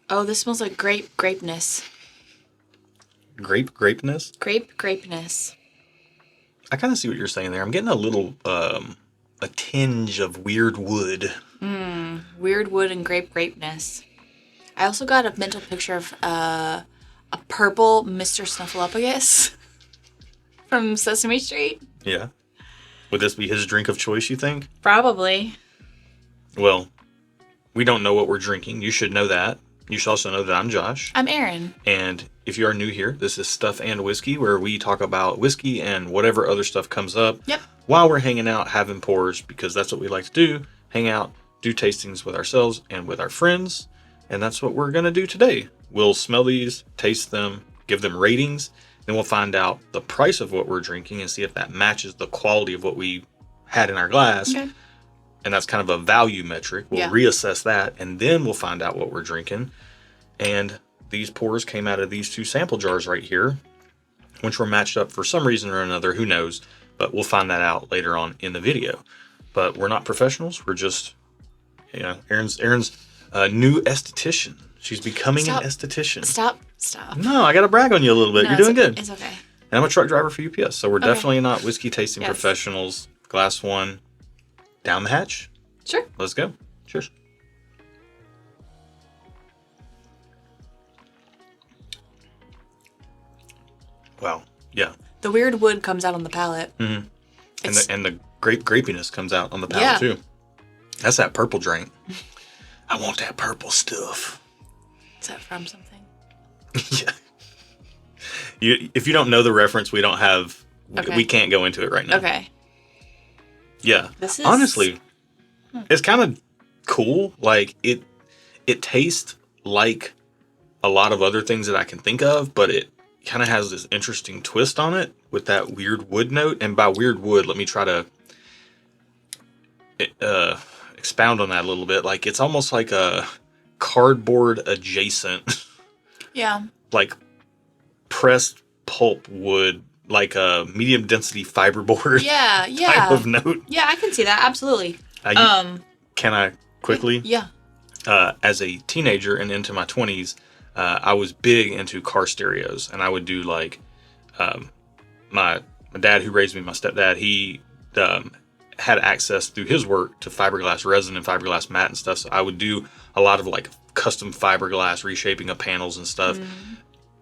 Oh, this smells like grapeness. Grapeness? Grapeness. I kind of see what you're saying there. I'm getting a little, a tinge of weird wood. Weird wood and grapeness. I also got a mental picture of a purple Mr. Snuffleupagus from Sesame Street. Yeah. Would this be his drink of choice, you think? Probably. Well, we don't know what we're drinking. You should know that. You should also know that I'm Josh. I'm Erin. And if you are new here, this is Stuff and Whiskey, where we talk about whiskey and whatever other stuff comes up. Yep. While we're hanging out, having pours, because that's what we like to do. Hang out, do tastings with ourselves and with our friends. And that's what we're going to do today. We'll smell these, taste them, give them ratings. Then we'll find out the price of what we're drinking and see if that matches the quality of what we had in our glass. Okay. And that's kind of a value metric. We'll reassess that, and then we'll find out what we're drinking. And these pours came out of these two sample jars right here, which were matched up for some reason or another. Who knows? But we'll find that out later on in the video. But we're not professionals. We're just, Erin's new esthetician. She's becoming an esthetician. Stop. No, I got to brag on you a little bit. No, you're doing good. It's okay. And I'm a truck driver for UPS, so we're definitely not whiskey tasting professionals. Glass one. Down the hatch? Sure. Let's go. Cheers. Wow. Yeah. The weird wood comes out on the palate. Mm-hmm. And the grapiness comes out on the palate too. That's that purple drink. I want that purple stuff. Is that from something? Yeah. If you don't know the reference, we don't have. Okay. We can't go into it right now. Okay. Yeah. Honestly, it's kind of cool. Like it tastes like a lot of other things that I can think of, but it kind of has this interesting twist on it with that weird wood note. And by weird wood, let me try to expound on that a little bit. Like it's almost like a cardboard adjacent. Yeah. Like pressed pulp wood. Like a medium density fiberboard type of note. Yeah, I can see that. Absolutely. Can I quickly? Yeah. As a teenager and into my 20s, I was big into car stereos. And I would do like, my dad who raised me, my stepdad, he had access through his work to fiberglass resin and fiberglass mat and stuff. So I would do a lot of like custom fiberglass reshaping of panels and stuff.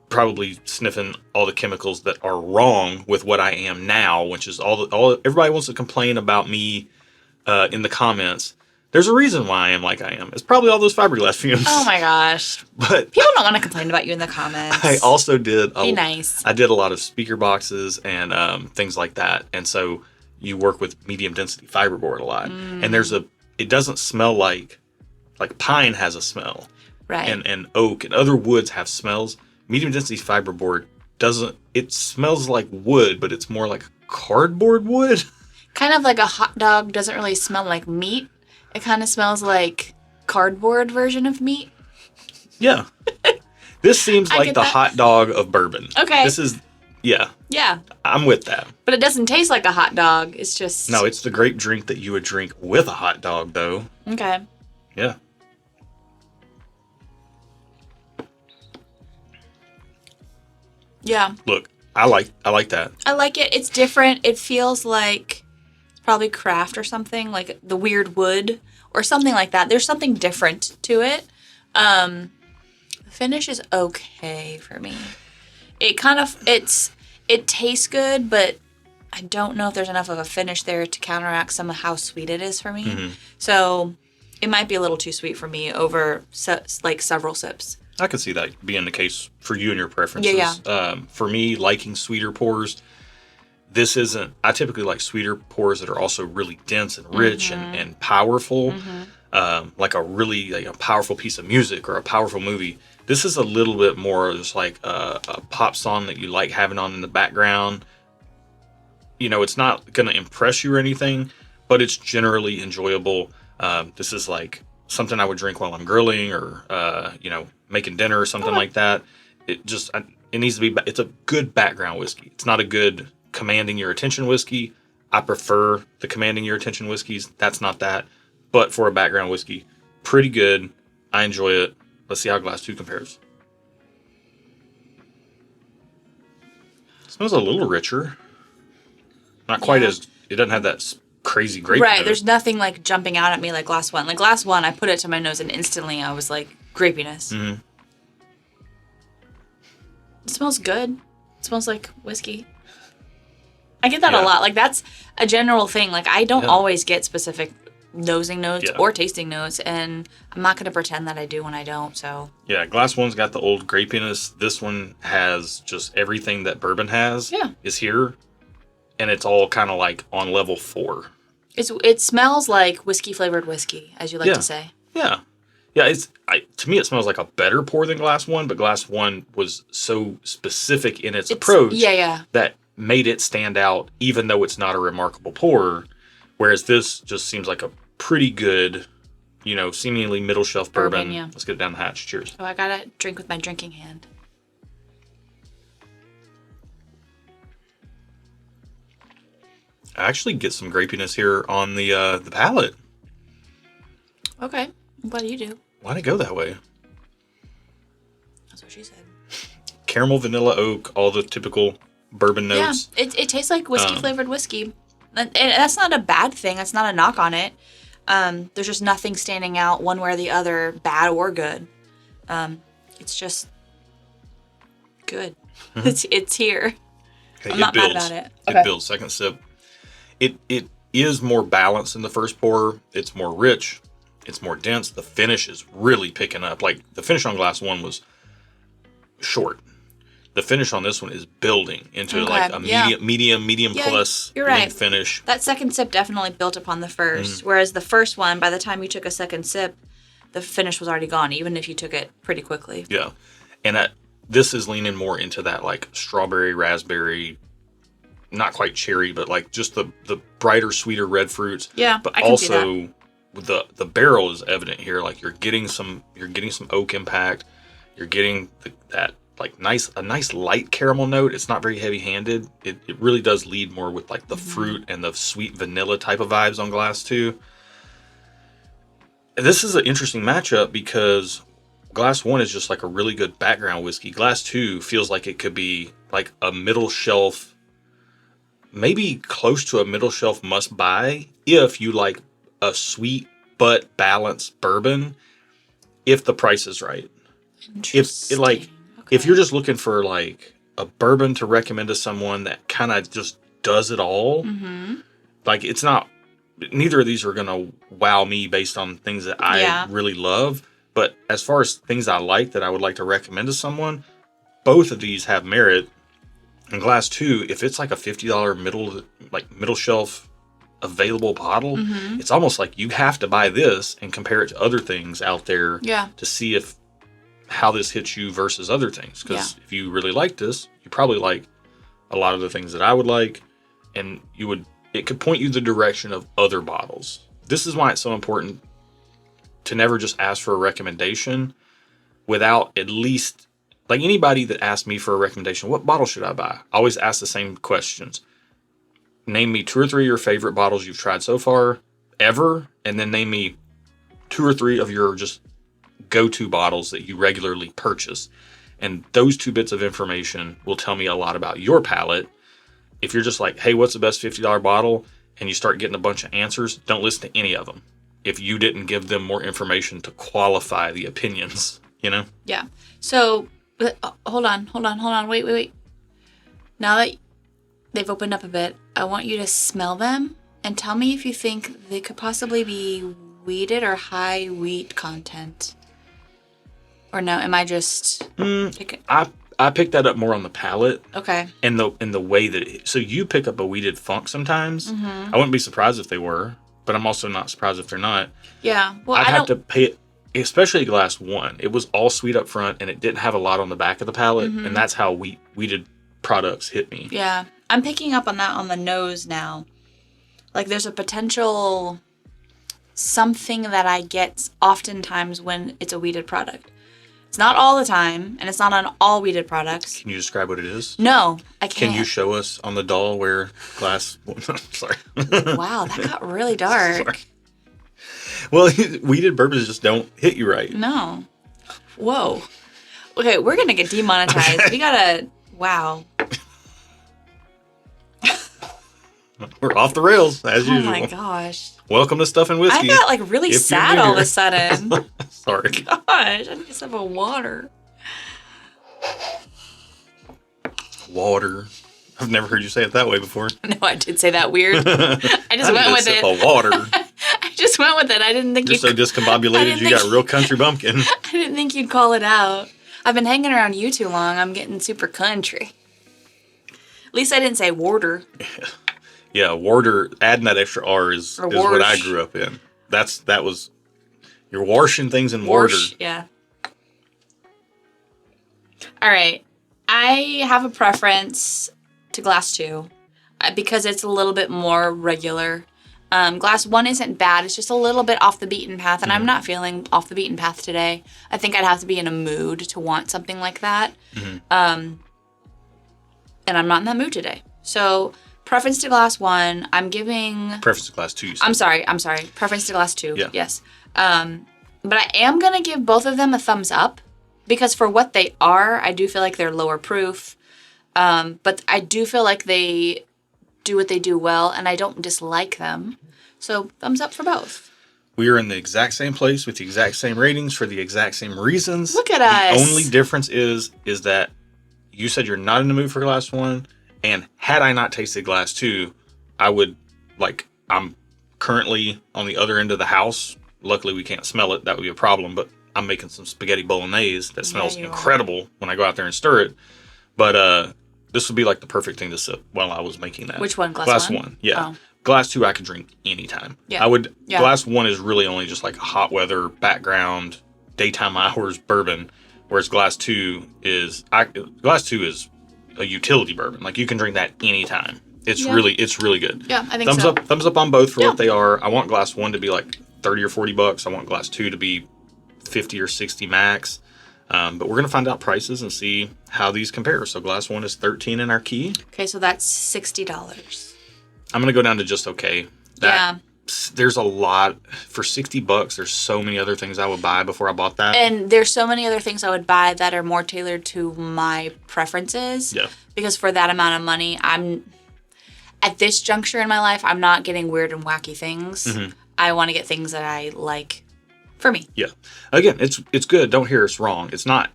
Probably sniffing all the chemicals that are wrong with what I am now, which is all everybody wants to complain about me in the comments. There's a reason why I am like I am. It's probably all those fiberglass fumes. Oh my gosh. But people don't want to complain about you in the comments. I also did be nice. I did a lot of speaker boxes and things like that. And so you work with medium density fiberboard a lot. And it doesn't smell like pine has a smell. Right. And oak and other woods have smells. Medium density fiberboard doesn't, it smells like wood, but it's more like cardboard wood. Kind of like a hot dog doesn't really smell like meat. It kind of smells like cardboard version of meat. Yeah. This seems like the hot dog of bourbon. Okay. This is, yeah. Yeah. I'm with that. But it doesn't taste like a hot dog. It's just. No, it's the grape drink that you would drink with a hot dog, though. Okay. Yeah. Yeah. Look, I like that. I like it. It's different. It feels like probably craft or something, like the weird wood or something like that. There's something different to it. The finish is okay for me. It tastes good, but I don't know if there's enough of a finish there to counteract some of how sweet it is for me. Mm-hmm. So it might be a little too sweet for me over like several sips. I could see that being the case for you and your preferences. Yeah. For me, liking sweeter pours, this isn't... I typically like sweeter pours that are also really dense and rich and powerful. Like a powerful piece of music or a powerful movie. This is a little bit more just like a pop song that you like having on in the background. You know, it's not going to impress you or anything, but it's generally enjoyable. This is like something I would drink while I'm grilling or, making dinner or something like that. It needs to be, it's a good background whiskey. It's not a good commanding your attention whiskey. I prefer the commanding your attention whiskeys. That's not that. But for a background whiskey, pretty good. I enjoy it. Let's see how glass 2 compares. It smells a little richer. Not quite as... It doesn't have that crazy grape Right. note. There's nothing like jumping out at me like glass 1. Like glass 1, I put it to my nose and instantly I was like, grapiness. Mm-hmm. It smells good. It smells like whiskey. I get that a lot. Like that's a general thing. Like I don't always get specific nosing notes or tasting notes, and I'm not going to pretend that I do when I don't. So yeah, glass 1's got the old grapiness. This one has just everything that bourbon has is here, and it's all kind of like on level 4. It smells like whiskey flavored whiskey, as you like to say. Yeah. To me, it smells like a better pour than glass 1, but glass 1 was so specific in its approach that made it stand out, even though it's not a remarkable pour. Whereas this just seems like a pretty good, seemingly middle shelf bourbon. Yeah. Let's get it down the hatch. Cheers. Oh, I gotta drink with my drinking hand. I actually get some grapiness here on the palate. Okay, I'm glad you do. Why'd it go that way? That's what she said. Caramel, vanilla, oak, all the typical bourbon notes. Yeah, it tastes like whiskey flavored whiskey. And that's not a bad thing. That's not a knock on it. There's just nothing standing out one way or the other, bad or good. It's just good. Mm-hmm. It's here. Okay, I'm not mad about it. Okay. It builds. Second sip. It is more balanced in the first pour. It's more rich. It's more dense. The finish is really picking up. Like the finish on glass 1 was short. The finish on this one is building into like a medium plus finish. That second sip definitely built upon the first. Whereas the first one, by the time you took a second sip, the finish was already gone, even if you took it pretty quickly. Yeah. And this is leaning more into that like strawberry, raspberry, not quite cherry, but like just the brighter, sweeter red fruits. Yeah, but I can see that. The barrel is evident here. Like you're getting some oak impact. You're getting that like a nice light caramel note. It's not very heavy handed. It really does lead more with like the fruit and the sweet vanilla type of vibes on glass 2. And this is an interesting matchup because glass 1 is just like a really good background whiskey. Glass 2 feels like it could be like a middle shelf, maybe close to a middle shelf must buy if you like a sweet but balanced bourbon, if the price is right. If you're just looking for like a bourbon to recommend to someone that kind of just does it all, like it's not, neither of these are going to wow me based on things that I really love. But as far as things I like that I would like to recommend to someone, both of these have merit. And glass 2, if it's like a $50 middle shelf available bottle, it's almost like you have to buy this and compare it to other things out there to see how this hits you versus other things. Because if you really like this, you probably like a lot of the things that I would like, and it could point you the direction of other bottles. This is why it's so important to never just ask for a recommendation without at least, like anybody that asks me for a recommendation, what bottle should I buy? I always ask the same questions. Name me 2 or 3 of your favorite bottles you've tried so far, ever, and then name me 2 or 3 of your just go-to bottles that you regularly purchase. And those 2 bits of information will tell me a lot about your palate. If you're just like, hey, what's the best $50 bottle? And you start getting a bunch of answers, don't listen to any of them if you didn't give them more information to qualify the opinions, Yeah. So, hold on. Wait. Now that they've opened up a bit, I want you to smell them and tell me if you think they could possibly be wheated or high wheat content. Or no, am I just picking? I picked that up more on the palate. Okay. And the way that so you pick up a wheated funk sometimes. I wouldn't be surprised if they were, but I'm also not surprised if they're not. Yeah. Well, I'd have to pay it, especially glass 1. It was all sweet up front and it didn't have a lot on the back of the palate, and that's how wheated products hit me. Yeah. I'm picking up on that on the nose now. Like there's a potential something that I get oftentimes when it's a wheated product. It's not all the time, and it's not on all wheated products. Can you describe what it is? No, I can't. Can you show us on the doll where glass... Sorry. Wow, that got really dark. Sorry. Well, wheated bourbons just don't hit you right. No. Whoa. Okay, we're going to get demonetized. Okay. We got to... Wow. We're off the rails, as usual. Oh my gosh. Welcome to Stuff and Whiskey. I got like really if you're sad new all of here. a sudden. Sorry. Gosh, I need some of water. Water. I've never heard you say it that way before. No, I did say that weird. I just went with sip it. of water. I just went with it. I didn't think You're so I discombobulated, didn't you think- got real country bumpkin. I didn't think you'd call it out. I've been hanging around you too long. I'm getting super country. At least I didn't say water. Yeah, water, adding that extra R is what I warsh. grew up in. That was, you're washing things in water. Warsh, yeah. All right. I have a preference to glass 2 because it's a little bit more regular. Glass 1 isn't bad. It's just a little bit off the beaten path, and I'm not feeling off the beaten path today. I think I'd have to be in a mood to want something like that. And I'm not in that mood today. So, preference to glass 1, I'm giving... Preference to glass 2, you said. I'm sorry. Preference to glass 2, Yeah. yes. But I am going to give both of them a thumbs up because for what they are, I do feel like they're lower proof. But I do feel like they do what they do well, and I don't dislike them. So, thumbs up for both. We are in the exact same place with the exact same ratings for the exact same reasons. Look at The us. only difference is that you said you're not in the mood for glass 1, and had I not tasted glass 2, I would, I'm currently on the other end of the house. Luckily, we can't smell it. That would be a problem, but I'm making some spaghetti bolognese that smells you are. incredible when I go out there and stir it. But this would be like the perfect thing to sip while I was making that. Which one? Glass Glass 1? 1, yeah. Oh. Glass 2 I can drink anytime. Yeah. Yeah. Glass 1 is really only just like a hot weather, background, daytime hours bourbon, whereas glass 2 is a utility bourbon. Like you can drink that anytime. It's really good. Yeah, I think thumbs so. Thumbs up on both for Yeah. what they are. I want glass 1 to be like $30 or $40. I want glass 2 to be 50 or 60 max. But we're gonna find out prices and see how these compare. So glass 1 is $13 in our key. Okay, so that's $60. I'm gonna go down to just okay. There's a lot for $60. There's so many other things I would buy before I bought that. And there's so many other things I would buy that are more tailored to my preferences. Yeah. Because for that amount of money, at this juncture in my life, I'm not getting weird and wacky things. Mm-hmm. I want to get things that I like for me. Yeah. Again, it's good. Don't hear us wrong. It's not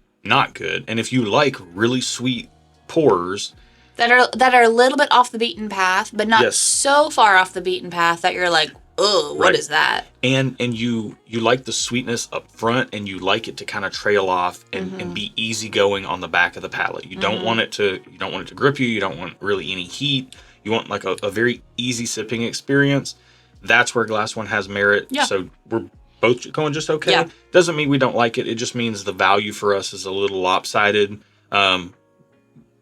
good. And if you like really sweet pours, That are a little bit off the beaten path, but not Yes. so far off the beaten path that you're like, oh, what Right. is that? and you like the sweetness up front, and you like it to kind of trail off and be easygoing on the back of the palate. You don't want it to grip you. You don't want really any heat. You want like a very easy sipping experience. That's where glass 1 has merit. Yeah. So we're both going just okay. Yeah. Doesn't mean we don't like it. It just means the value for us is a little lopsided.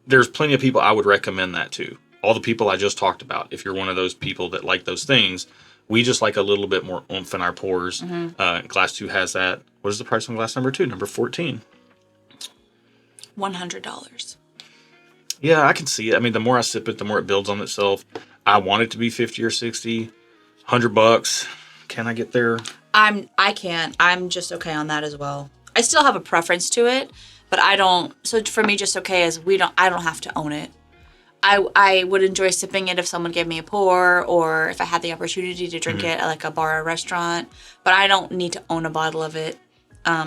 There's plenty of people I would recommend that to. All the people I just talked about. If you're one of those people that like those things, we just like a little bit more oomph in our pours. Glass 2 has that. What is the price on glass number 2? Number 14. $100. Yeah, I can see it. I mean, the more I sip it, the more it builds on itself. I want it to be 50 or 60. $100. Can I get there? I can't. I'm just okay on that as well. I still have a preference to it, but I don't. So for me, just okay is I don't have to own it. I would enjoy sipping it if someone gave me a pour or if I had the opportunity to drink it at like a bar or restaurant, but I don't need to own a bottle of it.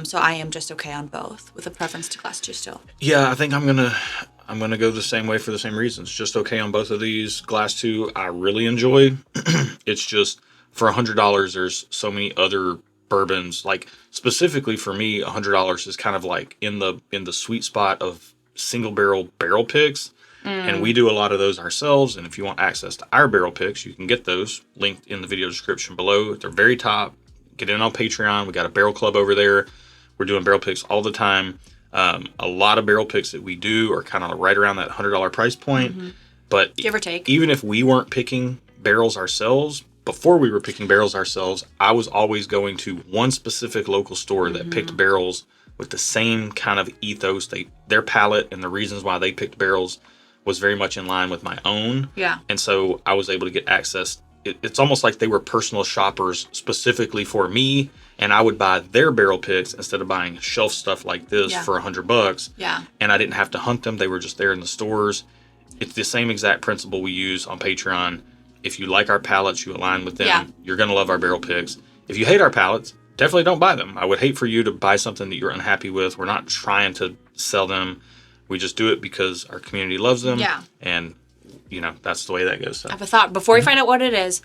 So I am just okay on both with a preference to glass 2 still. Yeah, I think I'm gonna go the same way for the same reasons. Just okay on both of these. Glass 2, I really enjoy. It's just for $100, there's so many other bourbons. Like specifically for me, $100 is kind of like in the sweet spot of single barrel picks. And we do a lot of those ourselves. And if you want access to our barrel picks, you can get those linked in the video description below. At the very top, get in on Patreon. We got a barrel club over there. We're doing barrel picks all the time. A lot of barrel picks that we do are kind of right around that $100 price point. But Give or take. even if we weren't picking barrels ourselves, before we were picking barrels ourselves, I was always going to one specific local store that picked barrels with the same kind of ethos. Their palate and the reasons why they picked barrels was very much in line with my own. Yeah. And so I was able to get access it's almost like they were personal shoppers specifically for me, and I would buy their barrel picks instead of buying shelf stuff like this for $100. Yeah. And I didn't have to hunt them; they were just there in the stores. It's the same exact principle we use on Patreon. If you like our palettes, you align with them, you're gonna love our barrel picks. If you hate our palettes, definitely don't buy them. I would hate for you to buy something that you're unhappy with. We're not trying to sell them. We just do it because our community loves them. Yeah. And, that's the way that goes. So. I have a thought. Before we find out what it is,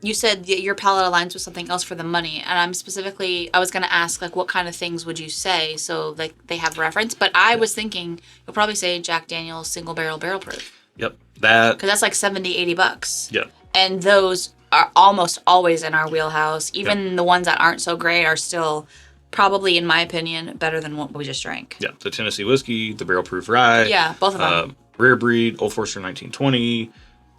you said that your palette aligns with something else for the money. And I was going to ask, like, what kind of things would you say so like they have reference? But I was thinking you'll probably say Jack Daniel's single barrel proof. Yep. That. Because that's like $70-$80. Yep. And those are almost always in our wheelhouse. Even the ones that aren't so great are still probably, in my opinion, better than what we just drank. Yeah. The Tennessee whiskey, the barrel proof rye. Yeah, both of them. Rare breed, Old Forester 1920,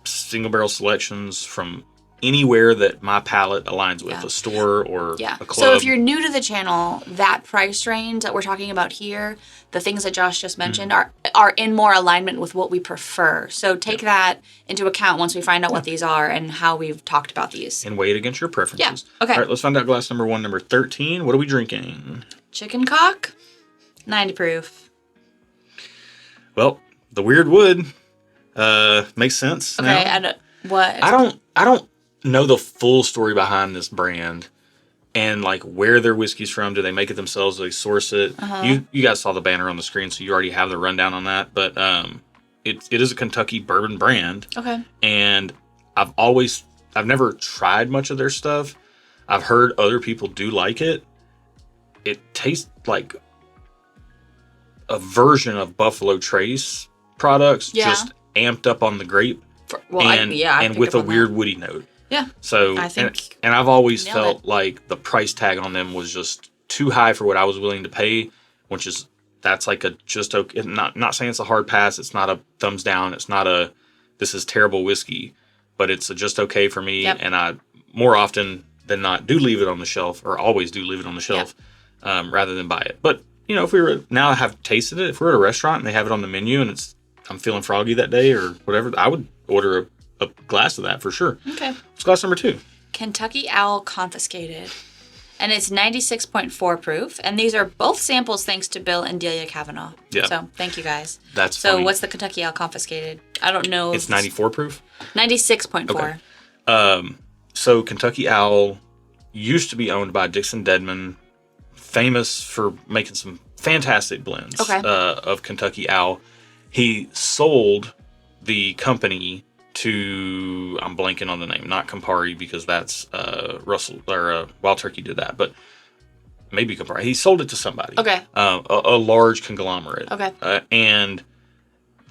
single barrel selections from anywhere that my palate aligns with, a store or a club. So if you're new to the channel, that price range that we're talking about here, the things that Josh just mentioned are in more alignment with what we prefer. So take that into account once we find out what these are and how we've talked about these. And weigh it against your preferences. Yeah. Okay. All right, let's find out glass number 1, number 13. What are we drinking? Chicken cock, 90 proof. Well, the weird wood makes sense. Okay, now. I don't know the full story behind this brand and like where their whiskey's from. Do they make it themselves? Do they source it? You guys saw the banner on the screen, so you already have the rundown on that. But it is a Kentucky bourbon brand. Okay. And I've never tried much of their stuff. I've heard other people do like it. It tastes like a version of Buffalo Trace products, just amped up on the grape, and with a weird woody note. Yeah. So, I think and I've always felt like the price tag on them was just too high for what I was willing to pay, that's like a just okay. Not saying it's a hard pass. It's not a thumbs down. It's not a this is terrible whiskey, but it's a just okay for me. Yep. And I more often than not do leave it on the shelf, or always do leave it on the shelf, rather than buy it. But if we were now I have tasted it, if we're at a restaurant and they have it on the menu and I'm feeling froggy that day or whatever, I would order a glass of that for sure. Okay. What's glass number 2? Kentucky Owl Confiscated. And it's 96.4 proof. And these are both samples thanks to Bill and Delia Kavanaugh. Yeah. So thank you guys. That's so funny. What's the Kentucky Owl Confiscated? I don't know. It's 94 proof? 96.4. Okay. So Kentucky Owl used to be owned by Dixon Dedman, famous for making some fantastic blends of Kentucky Owl. He sold the company to, I'm blanking on the name, not Campari because that's Russell or Wild Turkey did that, but maybe Campari. He sold it to somebody. Okay. A large conglomerate. Okay. And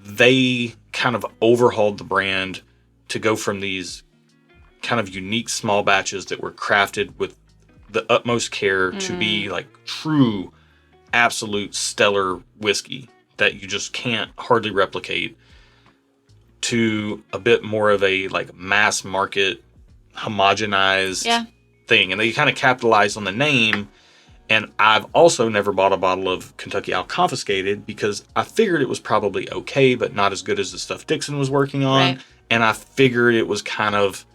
they kind of overhauled the brand to go from these kind of unique small batches that were crafted with the utmost care to be like true, absolute stellar whiskey that you just can't hardly replicate, to a bit more of a like mass market homogenized thing. And they kind of capitalized on the name. And I've also never bought a bottle of Kentucky Owl Confiscated because I figured it was probably okay, but not as good as the stuff Dixon was working on. Right. And I figured it was kind of,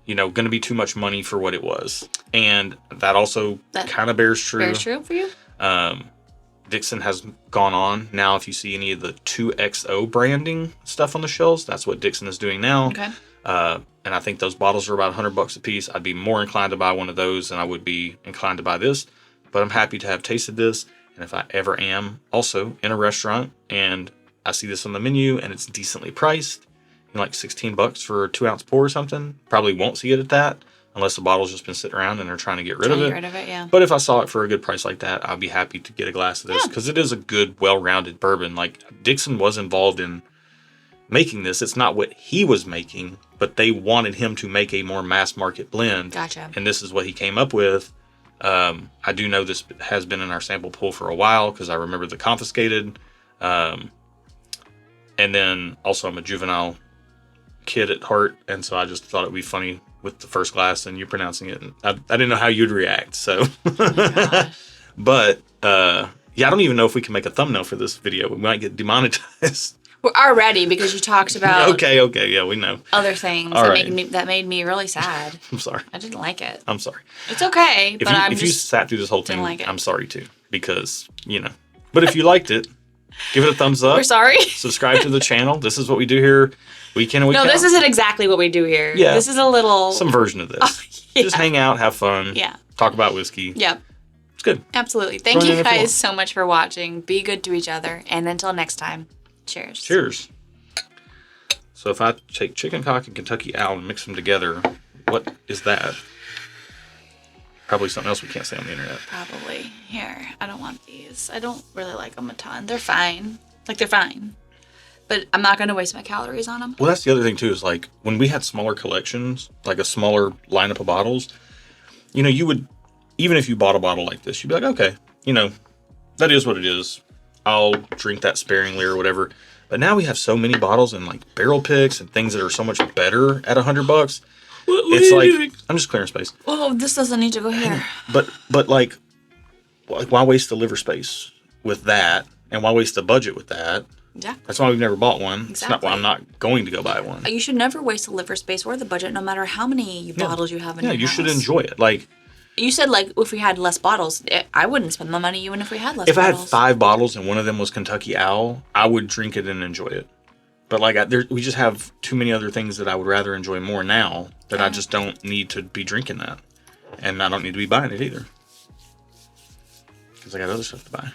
going to be too much money for what it was. And that also kind of bears true. Bears true for you? Dixon has gone on. Now, if you see any of the 2XO branding stuff on the shelves, that's what Dixon is doing now. Okay. And I think those bottles are about $100 a piece. I'd be more inclined to buy one of those than I would be inclined to buy this. But I'm happy to have tasted this. And if I ever am also in a restaurant and I see this on the menu and it's decently priced, like $16 for a 2-ounce pour or something, probably won't see it at that unless the bottle's just been sitting around and they're trying to get rid of it. Yeah. But if I saw it for a good price like that, I'd be happy to get a glass of this because it is a good, well-rounded bourbon. Like Dixon was involved in making this. It's not what he was making, but they wanted him to make a more mass market blend. Gotcha. And this is what he came up with. I do know this has been in our sample pool for a while because I remember the Confiscated. And then also I'm a juvenile kid at heart, and so I just thought it would be funny with the first glass and you pronouncing it. And I didn't know how you'd react, so. Oh But, I don't even know if we can make a thumbnail for this video. We might get demonetized. We're already because you talked about Okay, yeah, we know. other things All that right. made me really sad. I'm sorry. I didn't like it. I'm sorry. It's okay, If but you sat through this whole thing, like it. I'm sorry too, because But if you liked it, give it a thumbs up. We're sorry. Subscribe to the channel. This is what we do here, week in and week out. No, this isn't exactly what we do here. Yeah. This is a little some version of this. yeah. Just hang out, have fun. Yeah. Talk about whiskey. Yep. It's good. Absolutely. Thank Join in you if you want. guys so much for watching. Be good to each other, and until next time, cheers. Cheers. So if I take chicken cock and Kentucky Owl and mix them together, what is that? Probably something else we can't say on the internet. Probably. Here, I don't want these. I don't really like them a ton. They're fine. Like, they're fine. But I'm not going to waste my calories on them. Well, that's the other thing, too, is like when we had smaller collections, like a smaller lineup of bottles, you would, even if you bought a bottle like this, you'd be like, okay, that is what it is. I'll drink that sparingly or whatever. But now we have so many bottles and like barrel picks and things that are so much better at $100. It's like, doing? I'm just clearing space. Oh, this doesn't need to go here. But like, why waste the liver space with that? And why waste the budget with that? Yeah. That's why we've never bought one. Exactly. It's not why I'm not going to go buy one. You should never waste the liver space or the budget, no matter how many bottles you have in your house. Yeah, you should enjoy it. Like, you said, like, if we had less bottles, I wouldn't spend the money even if we had less bottles. If I had 5 bottles and one of them was Kentucky Owl, I would drink it and enjoy it. But, like, we just have too many other things that I would rather enjoy more now that I just don't need to be drinking that. And I don't need to be buying it either. Because I got other stuff to buy.